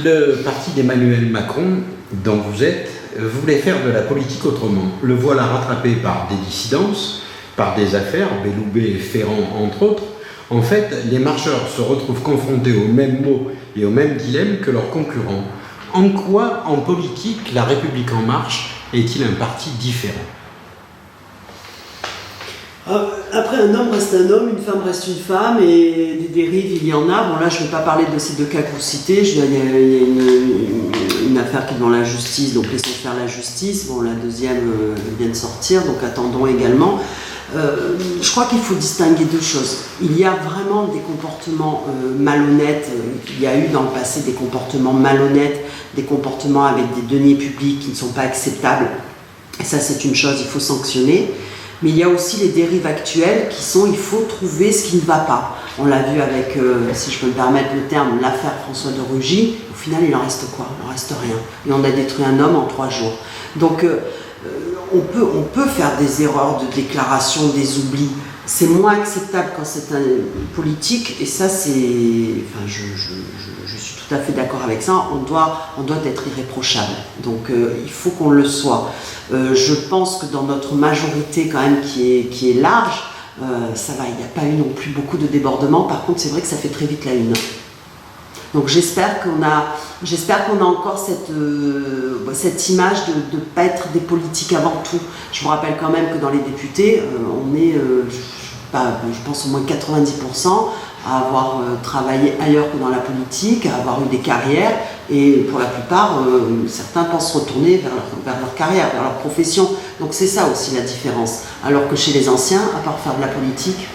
Le parti d'Emmanuel Macron, dont vous êtes, voulait faire de la politique autrement. Le voilà rattrapé par des dissidences, par des affaires, Belloubet et Ferrand entre autres. En fait, les marcheurs se retrouvent confrontés aux mêmes mots et aux mêmes dilemmes que leurs concurrents. En quoi, en politique, La République En Marche est-il un parti différent ? Après, un homme reste un homme, une femme reste une femme, et des dérives, il y en a. Bon, là, je ne vais pas parler de ces deux cas que vous citez. Il y a une affaire qui est devant la justice, donc laissons faire la justice. Bon, la deuxième vient de sortir, donc attendons également. Je crois qu'il faut distinguer deux choses. Il y a vraiment des comportements malhonnêtes. Il y a eu dans le passé des comportements malhonnêtes, des comportements avec des deniers publics qui ne sont pas acceptables. Et ça, c'est une chose, il faut sanctionner. Mais il y a aussi les dérives actuelles qui sont, il faut trouver ce qui ne va pas. On l'a vu avec, si je peux me permettre le terme, l'affaire François de Rugy. Au final, il en reste quoi ? Il en reste rien. Et on a détruit un homme en 3 jours. Donc, on peut faire des erreurs de déclaration, des oublis. C'est moins acceptable quand c'est un politique, et ça, c'est... Enfin, je suis tout à fait d'accord avec ça. On doit être irréprochable. Donc, il faut qu'on le soit. Je pense que dans notre majorité, quand même, qui est large, ça va. Il n'y a pas eu non plus beaucoup de débordements. Par contre, c'est vrai que ça fait très vite la une. Donc j'espère qu'on a encore cette image de ne pas être des politiques avant tout. Je vous rappelle quand même que dans les députés, on est, je pense, au moins 90% à avoir travaillé ailleurs que dans la politique, à avoir eu des carrières, et pour la plupart, certains pensent retourner vers leur carrière, vers leur profession. Donc c'est ça aussi la différence. Alors que chez les anciens, à part faire de la politique,